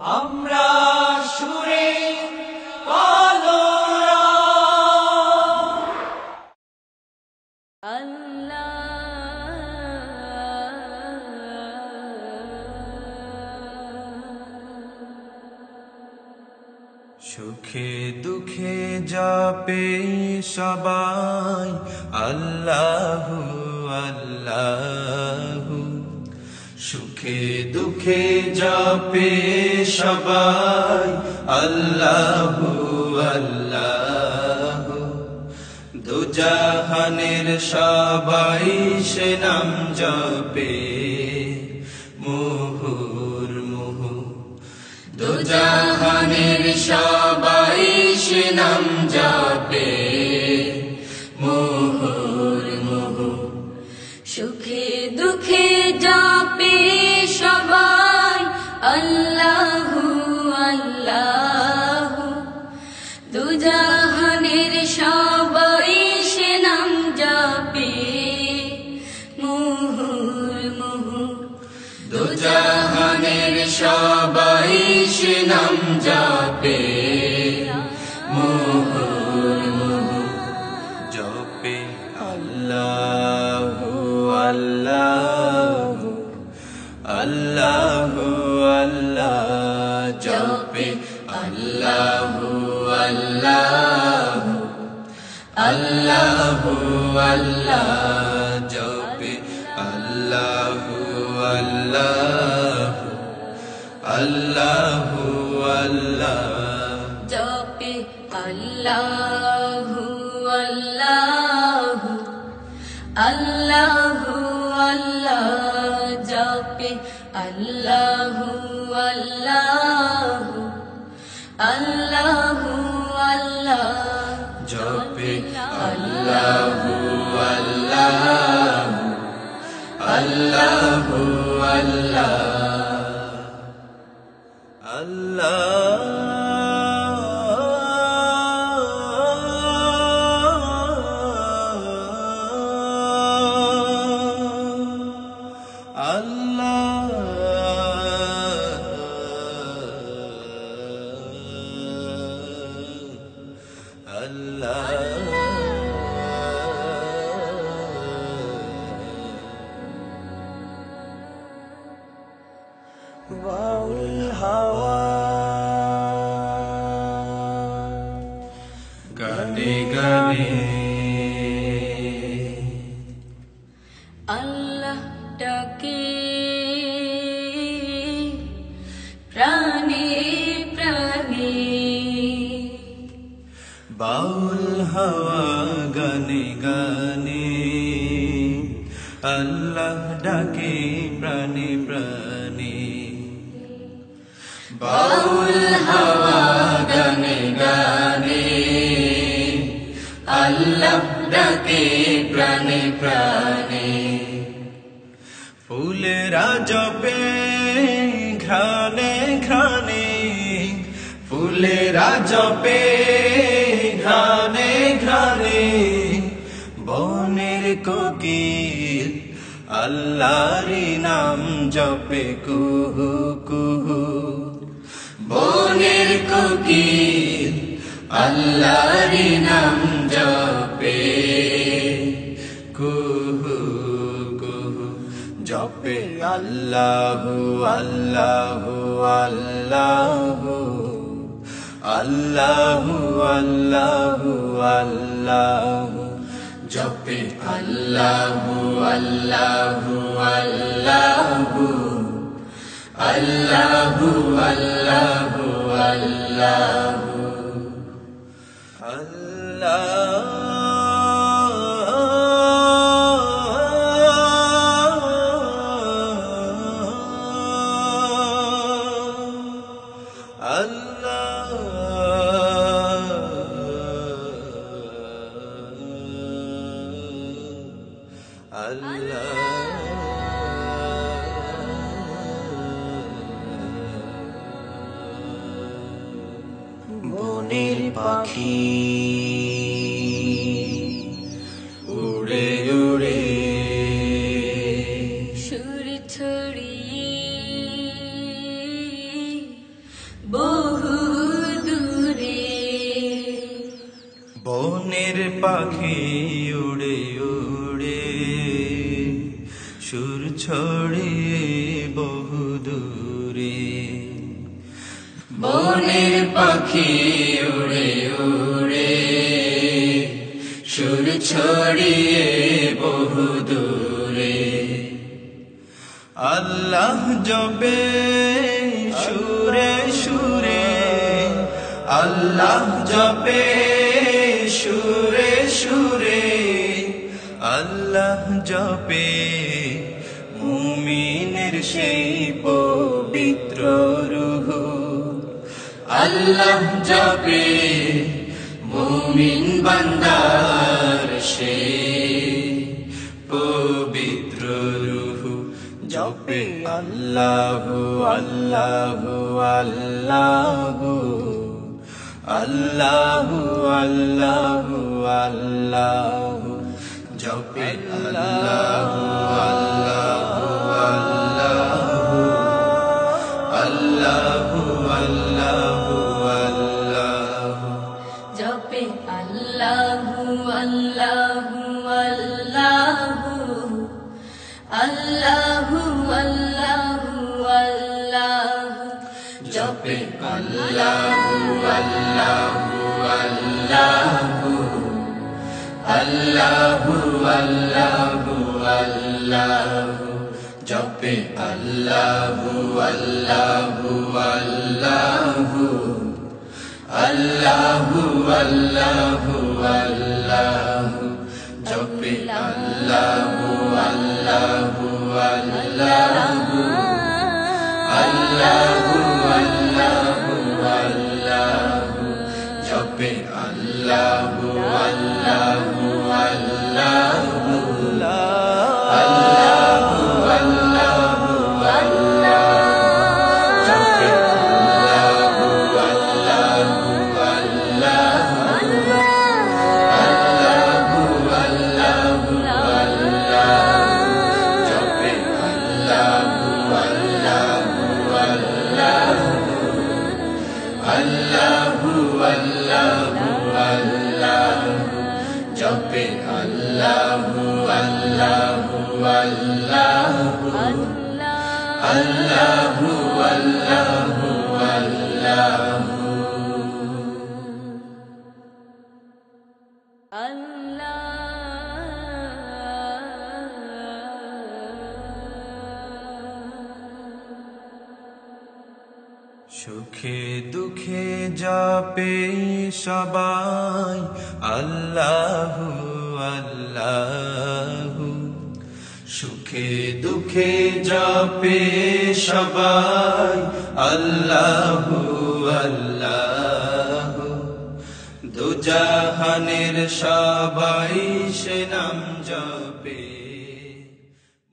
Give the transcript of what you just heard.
আমরা সুরে কলরা সুখে দুঃখে যাবে সবাই আল্লাহু আল্লাহু সুখে দুঃখে যাবে সবাই আল্লাহু আল্লাহু দুজাহানের সবাই সে নাম জপে মুহুর্মুহু দুজাহানের সবাই সে নাম জপে মুহুর্মুহু সুখে দুঃখে যাবে সবাই আল্লাহু আল্লাহু দুজাহানের সবাই সে নাম জপে মুহুর্মুহু দুজাহানের সবাই সে নাম জপে মুহুর্মুহু জপে আল্লাহু আল্লাহু আল্লাহু আল্লাহ জপে আল্লাহু আল্লাহু আল্লাহু আল্লাহ জপে আল্লাহু আল্লাহু আল্লাহু আল্লাহ জপে আল্লাহু আল্লাহু আল্লাহু আল্লাহ জপে আল্লাহু আল্লাহু আল্লাহু আল্লাহ জপে আল্লাহু আল্লাহু আল্লাহু আল্লাহ বাউল হাওয়া গানে গানে আল্লাহ ডাকে প্রাণে প্রাণে বাউল হাওয়া গানে গানে আল্লাহ ডাকে প্রাণে প্রাণে বাউল হাওয়া গানে গানে আল্লাহ ডাকে প্রাণে প্রাণে ফুলেরা জপে ঘ্রাণে ঘ্রাণে ফুলেরা জপে ঘ্রাণে ঘ্রাণে বনের কোকিল আল্লাহরি নাম জপে কুহু কুহু বনের কোকিল আল্লাহরি নাম জপে কুহু কুহু জপে আল্লাহু আল্লাহু আল্লাহু আল্লাহু আল্লাহু আল্লাহু জপে আল্লাহু আল্লাহু আল্লাহু আল্লাহু আল্লাহু আল্লাহু বনের পাখি উড়ে উড়ে সুর ছড়িয়ে পাখি উড়ে উড়ে সুর ছড়িয়ে বহুদূরে বনের পাখি উড়ে উড়ে সুর ছড়িয়ে বহুদূরে আল্লাহ জপে সুরে সুরে আল্লাহ জপে সুরে সুরে আল্লাহ জপে মুমিনের সেই পবিত্র রূহ আল্লাহ জপে মুমিন বান্দার সেই পবিত্র রূহ জপে আল্লাহু আল্লাহু আল্লাহু আল্লাহু আল্লাহু আল্লাহু জপে আল্লাহু আল্লাহু আল্লাহু আল্লাহু আল্লাহু আল্লাহু জপে আল্লাহু আল্লাহু আল্লাহু আল্লাহু আল্লাহু আল্লাহু জপে আল্লাহু আল্লাহু আল্লাহু আল্লাহু আল্লাহু আল্লাহু জপে আল্লাহু আল্লাহু আল্লাহু আল্লাহু আল্লাহু আল্লাহু জপে আল্লাহু আল্লাহু আল্লাহু আল্লাহু আল্লাহু আল্লাহু জপে আল্লাহু আল্লাহু আল্লাহু আল্লাহু আল্লাহু আল্লাহু জপে আল্লাহু আল্লাহু আল্লাহু আল্লাহু আল্লাহু জপে আল্লাহু আল্লাহু আল্লাহু আল্লাহু আল্লাহু জপে আল্লাহু আল্লাহু আল্লাহু আল্লাহু আল্লাহু আল্লাহু সুখে দুঃখে জপে সবাই আল্লাহু আল্লাহু সুখে দুঃখে জপে সবাই আল্লাহু আল্লাহু দুজাহানের সবাই সে নাম